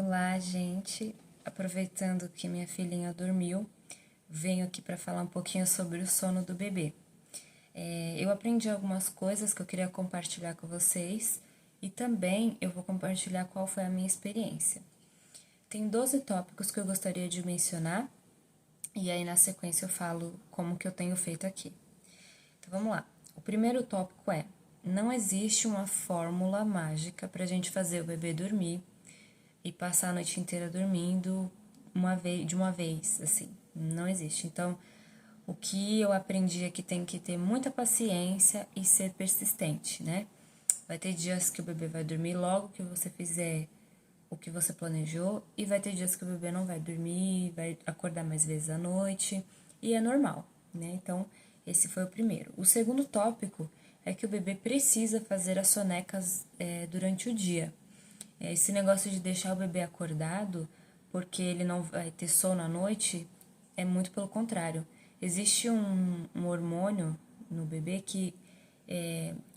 Olá, gente. Aproveitando que minha filhinha dormiu, venho aqui para falar um pouquinho sobre o sono do bebê. Eu aprendi algumas coisas que eu queria compartilhar com vocês e também eu vou compartilhar qual foi a minha experiência. Tem 12 tópicos que eu gostaria de mencionar e aí na sequência eu falo como que eu tenho feito aqui. Então vamos lá. O primeiro tópico é: não existe uma fórmula mágica para a gente fazer o bebê dormir e passar a noite inteira dormindo de uma vez, assim, não existe. Então, o que eu aprendi é que tem que ter muita paciência e ser persistente, né? Vai ter dias que o bebê vai dormir logo que você fizer o que você planejou, e vai ter dias que o bebê não vai dormir, vai acordar mais vezes à noite, e é normal, né? Então, esse foi o primeiro. O segundo tópico é que o bebê precisa fazer as sonecas durante o dia. Esse negócio de deixar o bebê acordado porque ele não vai ter sono à noite é muito pelo contrário. Existe um hormônio no bebê que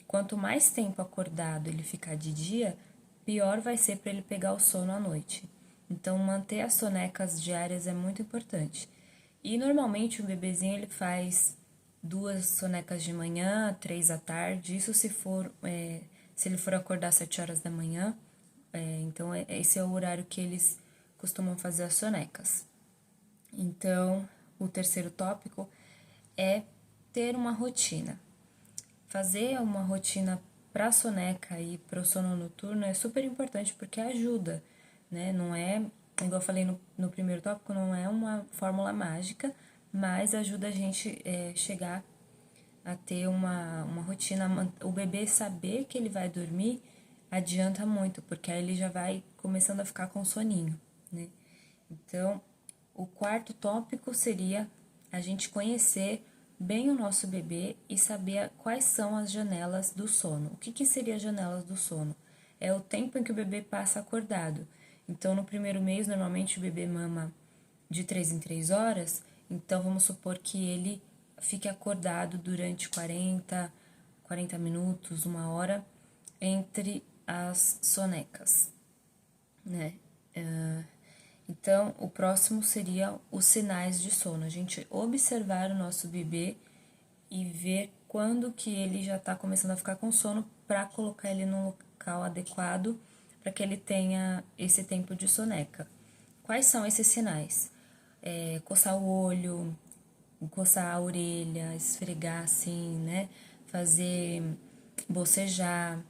quanto mais tempo acordado ele ficar de dia, pior vai ser para ele pegar o sono à noite. Então, manter as sonecas diárias é muito importante. E normalmente o bebezinho ele faz 2 sonecas de manhã, 3 à tarde. Isso se ele for acordar às 7 horas da manhã. Então, esse é o horário que eles costumam fazer as sonecas. Então, o terceiro tópico é ter uma rotina. Fazer uma rotina para a soneca e para o sono noturno é super importante porque ajuda, né? Não é, igual eu falei no primeiro tópico, não é uma fórmula mágica, mas ajuda a gente chegar a ter uma rotina. O bebê saber que ele vai dormir adianta muito, porque aí ele já vai começando a ficar com soninho, né? Então, o quarto tópico seria a gente conhecer bem o nosso bebê e saber quais são as janelas do sono. O que seria as janelas do sono? É o tempo em que o bebê passa acordado. Então, no primeiro mês, normalmente o bebê mama de 3 em 3 horas, então vamos supor que ele fique acordado durante 40 minutos, 1 hora, entre as sonecas, né? Então, o próximo seria os sinais de sono. A gente observar o nosso bebê e ver quando que ele já está começando a ficar com sono para colocar ele no local adequado para que ele tenha esse tempo de soneca. Quais são esses sinais? Coçar o olho, coçar a orelha, esfregar assim, né? Fazer bocejar,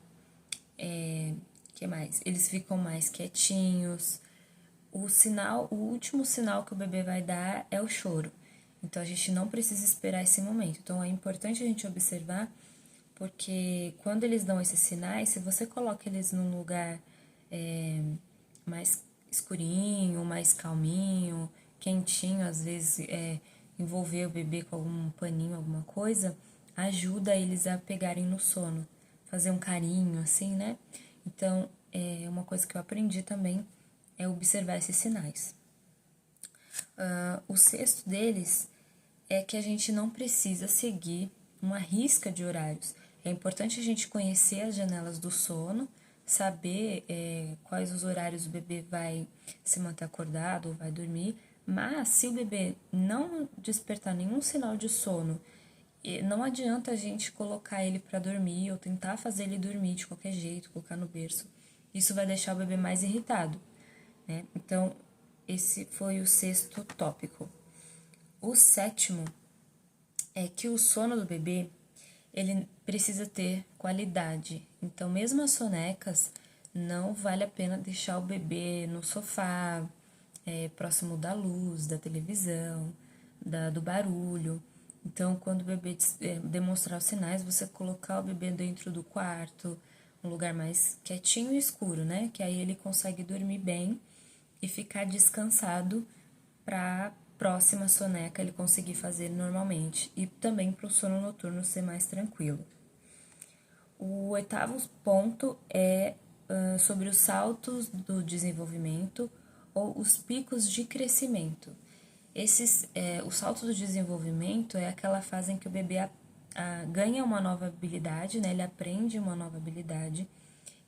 que mais? Eles ficam mais quietinhos. O último sinal que o bebê vai dar é o choro. Então a gente não precisa esperar esse momento. Então é importante a gente observar, porque quando eles dão esses sinais, se você coloca eles num lugar mais escurinho, mais calminho, quentinho, às vezes envolver o bebê com algum paninho, alguma coisa, ajuda eles a pegarem no sono, fazer um carinho assim, né? Então, uma coisa que eu aprendi também é observar esses sinais. O sexto deles é que a gente não precisa seguir uma risca de horários. É importante a gente conhecer as janelas do sono, saber quais os horários o bebê vai se manter acordado ou vai dormir, mas se o bebê não despertar nenhum sinal de sono, não adianta a gente colocar ele para dormir ou tentar fazer ele dormir de qualquer jeito, colocar no berço. Isso vai deixar o bebê mais irritado, né? Então, esse foi o sexto tópico. O sétimo é que o sono do bebê, ele precisa ter qualidade. Então, mesmo as sonecas, não vale a pena deixar o bebê no sofá, próximo da luz, da televisão, do barulho. Então, quando o bebê demonstrar os sinais, você colocar o bebê dentro do quarto, um lugar mais quietinho e escuro, né? Que aí ele consegue dormir bem e ficar descansado para próxima soneca ele conseguir fazer normalmente e também para o sono noturno ser mais tranquilo. O oitavo ponto é sobre os saltos do desenvolvimento ou os picos de crescimento. Os saltos do desenvolvimento é aquela fase em que o bebê ganha uma nova habilidade, né? Ele aprende uma nova habilidade,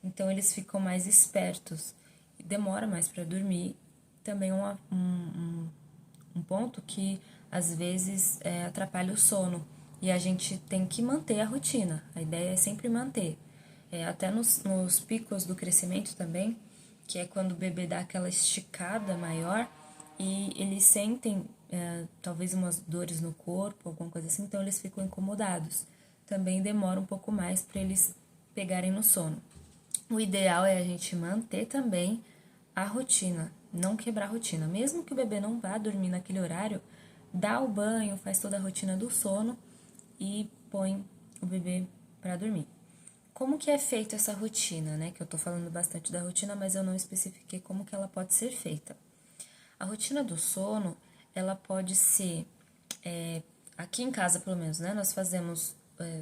então eles ficam mais espertos. demora mais para dormir. Também um ponto que às vezes atrapalha o sono e a gente tem que manter a rotina. A ideia é sempre manter. Até nos picos do crescimento também, que é quando o bebê dá aquela esticada maior e eles sentem talvez umas dores no corpo, alguma coisa assim, então eles ficam incomodados. Também demora um pouco mais para eles pegarem no sono. O ideal é a gente manter também a rotina, não quebrar a rotina. Mesmo que o bebê não vá dormir naquele horário, dá o banho, faz toda a rotina do sono e põe o bebê para dormir. Como que é feita essa rotina, né? Que eu tô falando bastante da rotina, mas eu não especifiquei como que ela pode ser feita. A rotina do sono, ela pode ser, aqui em casa pelo menos, né? Nós fazemos,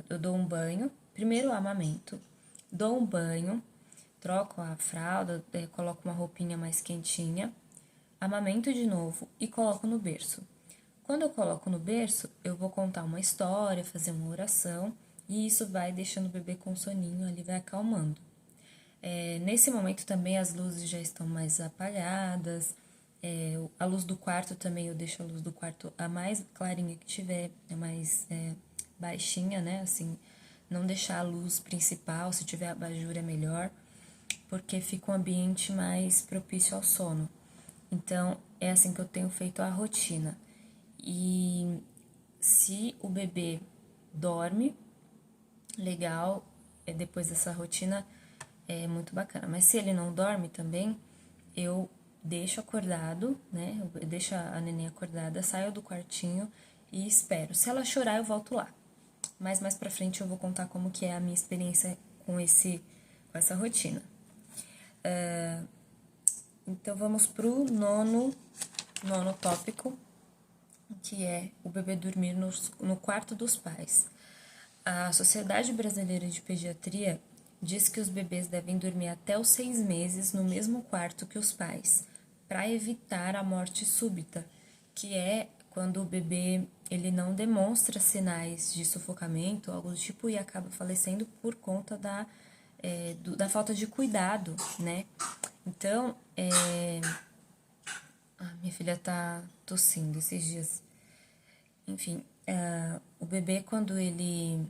eu dou um banho, primeiro eu amamento, dou um banho, troco a fralda, coloco uma roupinha mais quentinha, amamento de novo e coloco no berço. Quando eu coloco no berço, eu vou contar uma história, fazer uma oração, e isso vai deixando o bebê com soninho ali, vai acalmando. Nesse momento também as luzes já estão mais apagadas, a luz do quarto também, eu deixo a luz do quarto a mais clarinha que tiver, a mais baixinha, né, assim, não deixar a luz principal, se tiver abajur é melhor, porque fica um ambiente mais propício ao sono. Então, é assim que eu tenho feito a rotina. E se o bebê dorme, legal, depois dessa rotina é muito bacana. Mas se ele não dorme também, eu deixo acordado, né? Eu deixo a neném acordada, saio do quartinho e espero. Se ela chorar, eu volto lá. Mas mais pra frente eu vou contar como que é a minha experiência com essa rotina. Então vamos pro nono tópico, que é o bebê dormir no quarto dos pais. A Sociedade Brasileira de Pediatria diz que os bebês devem dormir até os 6 meses no mesmo quarto que os pais, para evitar a morte súbita, que é quando o bebê ele não demonstra sinais de sufocamento, algo do tipo, e acaba falecendo por conta da falta de cuidado, né? Então, minha filha tá tossindo esses dias. Enfim, o bebê, quando ele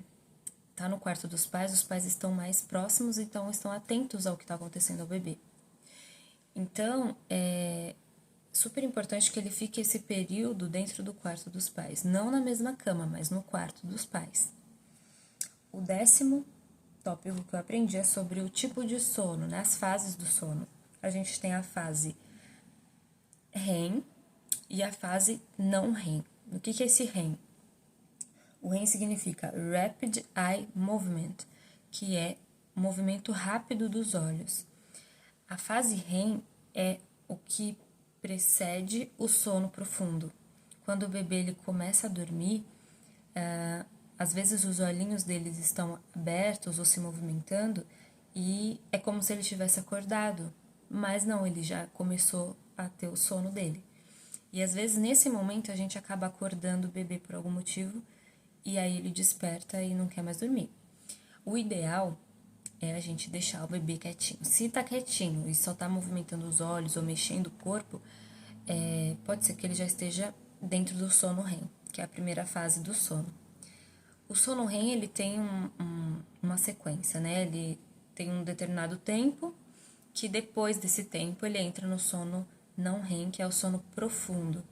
tá no quarto dos pais, os pais estão mais próximos, então estão atentos ao que está acontecendo ao bebê. Então, é super importante que ele fique esse período dentro do quarto dos pais, não na mesma cama, mas no quarto dos pais. O 10º tópico que eu aprendi é sobre o tipo de sono, né? As fases do sono. A gente tem a fase REM e a fase não REM. O que é esse REM? O REM significa Rapid Eye Movement, que é movimento rápido dos olhos. A fase REM é o que precede o sono profundo. Quando o bebê ele começa a dormir, às vezes os olhinhos deles estão abertos ou se movimentando e é como se ele tivesse acordado, mas não, ele já começou a ter o sono dele. E às vezes nesse momento a gente acaba acordando o bebê por algum motivo e aí ele desperta e não quer mais dormir. O ideal é a gente deixar o bebê quietinho. Se tá quietinho e só tá movimentando os olhos ou mexendo o corpo, pode ser que ele já esteja dentro do sono REM, que é a primeira fase do sono. O sono REM, ele tem uma sequência, né? Ele tem um determinado tempo, que depois desse tempo ele entra no sono não REM, que é o sono profundo.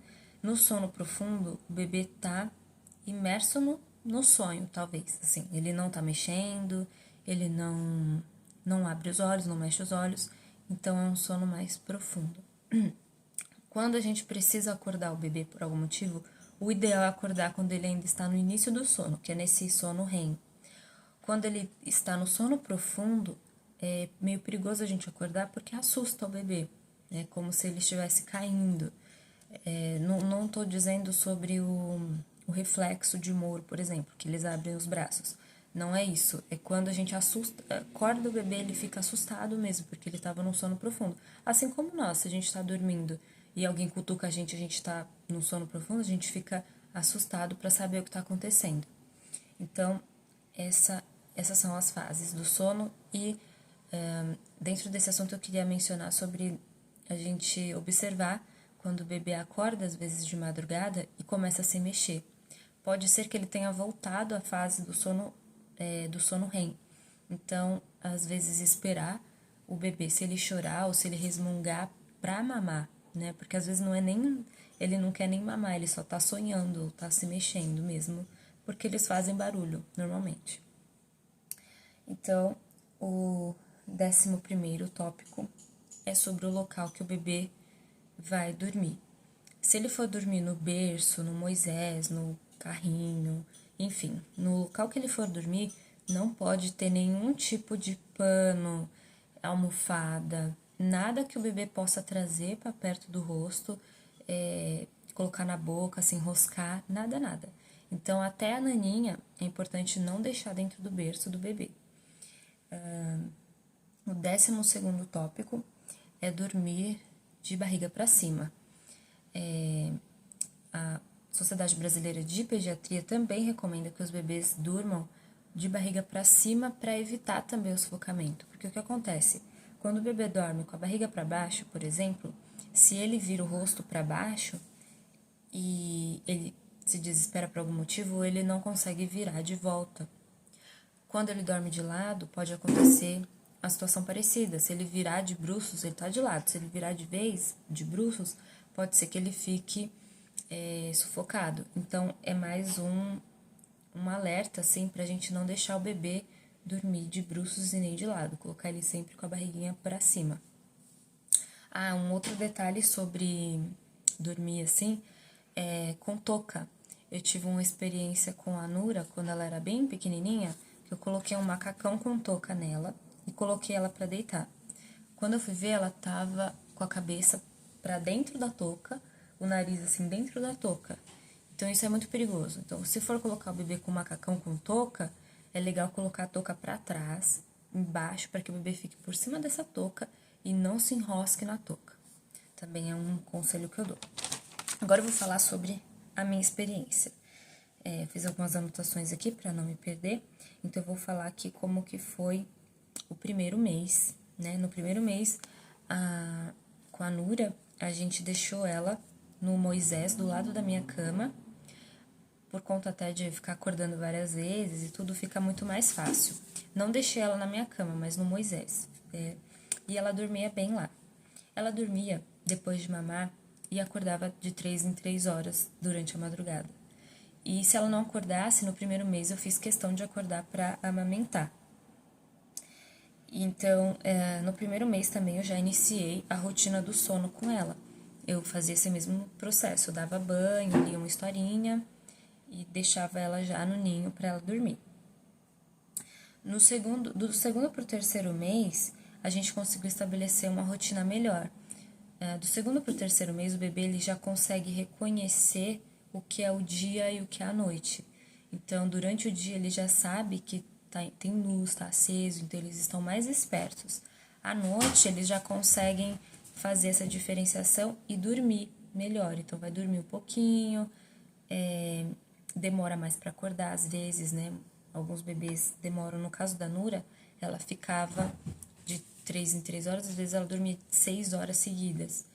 No sono profundo, o bebê tá imerso no sonho, talvez, assim. Ele não tá mexendo, ele não abre os olhos, não mexe os olhos, então é um sono mais profundo. Quando a gente precisa acordar o bebê por algum motivo, o ideal é acordar quando ele ainda está no início do sono, que é nesse sono REM. Quando ele está no sono profundo, é meio perigoso a gente acordar porque assusta o bebê, é como se ele estivesse caindo. Não estou dizendo sobre o reflexo de Moore, por exemplo, que eles abrem os braços. Não é isso. É quando a gente acorda o bebê, ele fica assustado mesmo, porque ele estava num sono profundo. Assim como nós, se a gente está dormindo e alguém cutuca a gente está num sono profundo, a gente fica assustado para saber o que está acontecendo. Então, essas são as fases do sono e dentro desse assunto eu queria mencionar sobre a gente observar quando o bebê acorda, às vezes de madrugada, e começa a se mexer. Pode ser que ele tenha voltado à fase do sono REM. Então, às vezes, esperar o bebê, se ele chorar ou se ele resmungar, pra mamar, né? Porque às vezes não é nem... Ele não quer nem mamar, ele só tá sonhando ou tá se mexendo mesmo, porque eles fazem barulho, normalmente. Então, o 11º tópico é sobre o local que o bebê vai dormir. Se ele for dormir no berço, no Moisés, no carrinho, enfim, no local que ele for dormir, não pode ter nenhum tipo de pano, almofada, nada que o bebê possa trazer para perto do rosto, colocar na boca, se enroscar, nada. Então, até a naninha, é importante não deixar dentro do berço do bebê. O 12º tópico é dormir de barriga para cima. A Sociedade Brasileira de Pediatria também recomenda que os bebês durmam de barriga para cima para evitar também o sufocamento. Porque o que acontece? Quando o bebê dorme com a barriga para baixo, por exemplo, se ele vira o rosto para baixo e ele se desespera por algum motivo, ele não consegue virar de volta. Quando ele dorme de lado, pode acontecer uma situação parecida. Se ele virar de bruços, ele tá de lado. Se ele virar de vez, de bruços, pode ser que ele fique sufocado. Então, é mais um alerta, assim, pra gente não deixar o bebê dormir de bruços e nem de lado. Colocar ele sempre com a barriguinha pra cima. Ah, um outro detalhe sobre dormir assim é com touca. Eu tive uma experiência com a Nura quando ela era bem pequenininha, que eu coloquei um macacão com touca nela e coloquei ela pra deitar. Quando eu fui ver, ela tava com a cabeça pra dentro da touca, o nariz assim dentro da touca. Então isso é muito perigoso. Então, se for colocar o bebê com macacão com touca, é legal colocar a touca pra trás, embaixo, para que o bebê fique por cima dessa touca e não se enrosque na touca. Também é um conselho que eu dou. Agora eu vou falar sobre a minha experiência. Fiz algumas anotações aqui para não me perder. Então, eu vou falar aqui como que foi o primeiro mês, né? No primeiro mês, com a Nura, a gente deixou ela no Moisés, do lado da minha cama, por conta até de ficar acordando várias vezes e tudo fica muito mais fácil. Não deixei ela na minha cama, mas no Moisés. E ela dormia bem lá. Ela dormia depois de mamar e acordava de 3 em 3 horas durante a madrugada. E se ela não acordasse, no primeiro mês eu fiz questão de acordar para amamentar. Então, no primeiro mês também eu já iniciei a rotina do sono com ela. Eu fazia esse mesmo processo, eu dava banho, lia uma historinha e deixava ela já no ninho para ela dormir. Do segundo para o terceiro mês, a gente conseguiu estabelecer uma rotina melhor. Do segundo para o terceiro mês, o bebê ele já consegue reconhecer o que é o dia e o que é a noite. Então, durante o dia, ele já sabe que tem luz, está aceso, então eles estão mais espertos. À noite, eles já conseguem fazer essa diferenciação e dormir melhor. Então, vai dormir um pouquinho, demora mais para acordar às vezes, né? Alguns bebês demoram. No caso da Nura, ela ficava de 3 em 3 horas, às vezes ela dormia 6 horas seguidas,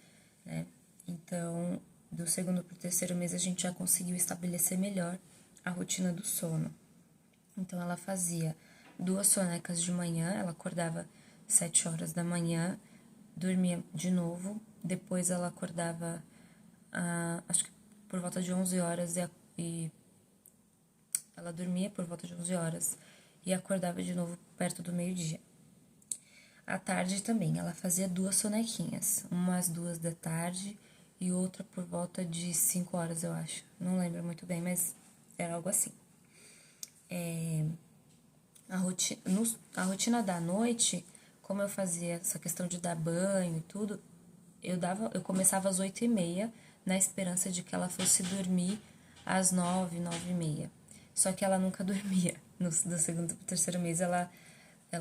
né? Então, do segundo para o terceiro mês, a gente já conseguiu estabelecer melhor a rotina do sono. Então, ela fazia 2 sonecas de manhã, ela acordava 7 horas da manhã, dormia de novo, depois ela acordava, acho que por volta de 11 horas e ela dormia por volta de 11 horas e acordava de novo perto do meio-dia. À tarde também, ela fazia 2 sonequinhas, uma às 2 da tarde e outra por volta de 5 horas, eu acho. Não lembro muito bem, mas era algo assim. A rotina da noite, como eu fazia essa questão de dar banho e tudo, eu começava às 8h30, na esperança de que ela fosse dormir às 9, 9h30. Só que ela nunca dormia. Do segundo pro terceiro mês, ela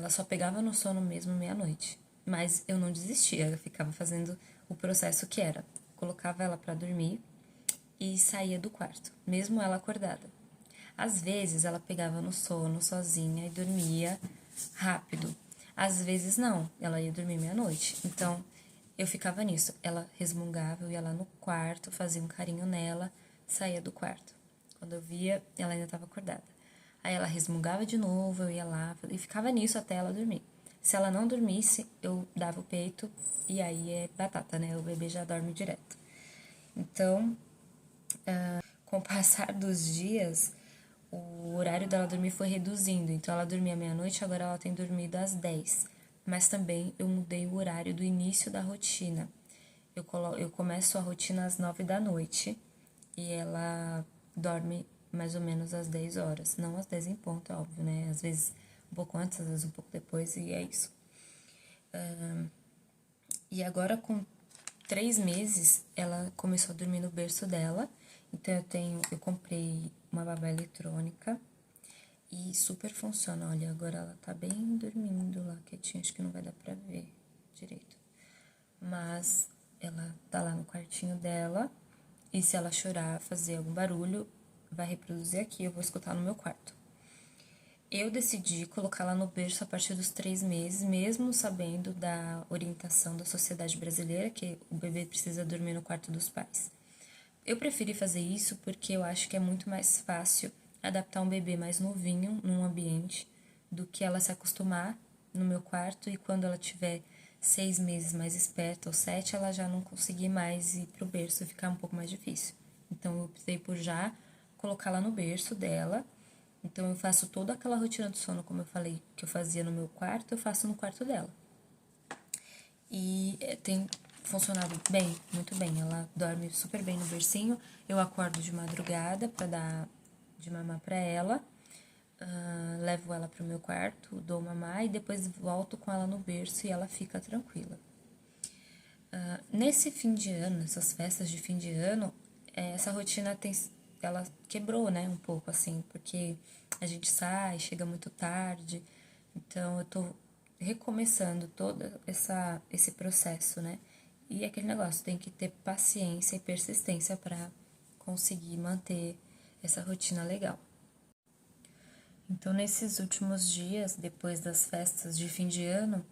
só pegava no sono mesmo meia-noite. Mas eu não desistia, eu ficava fazendo o processo que era. Colocava ela para dormir e saía do quarto, mesmo ela acordada. Às vezes ela pegava no sono sozinha e dormia rápido. Às vezes não, ela ia dormir meia-noite. Então, eu ficava nisso. Ela resmungava, eu ia lá no quarto, fazia um carinho nela, saía do quarto. Quando eu via, ela ainda estava acordada. Aí ela resmungava de novo, eu ia lá e ficava nisso até ela dormir. Se ela não dormisse, eu dava o peito e aí é batata, né? O bebê já dorme direto. Então, com o passar dos dias, o horário dela dormir foi reduzindo. Então, ela dormia meia-noite, agora ela tem dormido às 10. Mas também eu mudei o horário do início da rotina. Eu começo a rotina às 9 da noite e ela dorme mais ou menos às 10 horas. Não às 10 em ponto, é óbvio, né? Às vezes um pouco antes, às vezes um pouco depois, e é isso. E agora, com 3 meses, ela começou a dormir no berço dela. Então, eu comprei uma babá eletrônica e super funciona. Olha, agora ela tá bem dormindo lá, quietinha, acho que não vai dar pra ver direito. Mas ela tá lá no quartinho dela e se ela chorar, fazer algum barulho, vai reproduzir aqui, eu vou escutar no meu quarto. Eu decidi colocá-la no berço a partir dos 3 meses, mesmo sabendo da orientação da sociedade brasileira, que o bebê precisa dormir no quarto dos pais. Eu preferi fazer isso porque eu acho que é muito mais fácil adaptar um bebê mais novinho num ambiente do que ela se acostumar no meu quarto e quando ela tiver 6 meses mais esperta ou 7, ela já não conseguir mais ir pro berço e ficar um pouco mais difícil. Então eu optei por já colocá-la no berço dela. Então eu faço toda aquela rotina do sono, como eu falei, que eu fazia no meu quarto, eu faço no quarto dela. E tem funcionado bem, muito bem. Ela dorme super bem no bercinho. Eu acordo de madrugada para dar de mamar para ela. Levo ela pro meu quarto, dou mamar e depois volto com ela no berço e ela fica tranquila. Nesse fim de ano, nessas festas de fim de ano, essa rotina ela quebrou, né, um pouco, assim, porque a gente sai, chega muito tarde, então eu tô recomeçando todo esse processo, né, e aquele negócio, tem que ter paciência e persistência para conseguir manter essa rotina legal. Então, nesses últimos dias, depois das festas de fim de ano,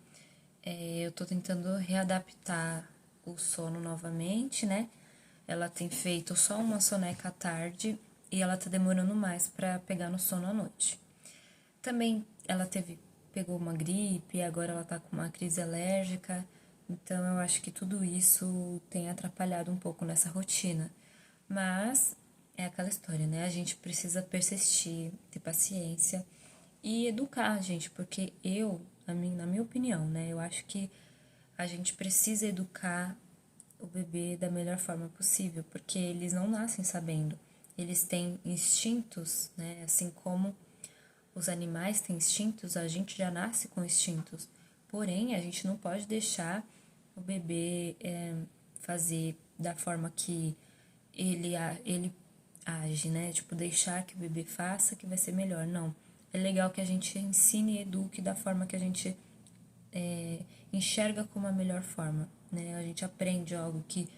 eu tô tentando readaptar o sono novamente, né? Ela tem feito só uma soneca à tarde e ela tá demorando mais para pegar no sono à noite. Também ela pegou uma gripe, agora ela tá com uma crise alérgica, então eu acho que tudo isso tem atrapalhado um pouco nessa rotina. Mas é aquela história, né? A gente precisa persistir, ter paciência e educar a gente, porque na minha opinião, né, eu acho que a gente precisa educar o bebê da melhor forma possível, porque eles não nascem sabendo. Eles têm instintos, né? Assim como os animais têm instintos, a gente já nasce com instintos. Porém, a gente não pode deixar o bebê fazer da forma que ele age, né? Tipo, deixar que o bebê faça que vai ser melhor. Não. É legal que a gente ensine e eduque da forma que a gente enxerga como a melhor forma, né? A gente aprende algo que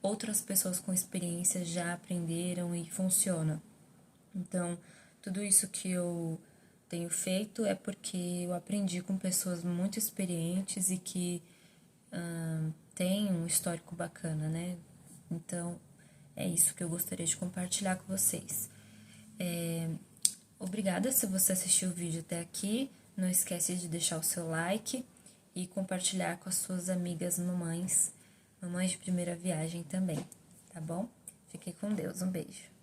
outras pessoas com experiência já aprenderam e funciona. Então, tudo isso que eu tenho feito é porque eu aprendi com pessoas muito experientes e que têm um histórico bacana, né? Então, é isso que eu gostaria de compartilhar com vocês. Obrigada se você assistiu o vídeo até aqui. Não esquece de deixar o seu like e compartilhar com as suas amigas mamães de primeira viagem também, tá bom? Fique com Deus, um beijo.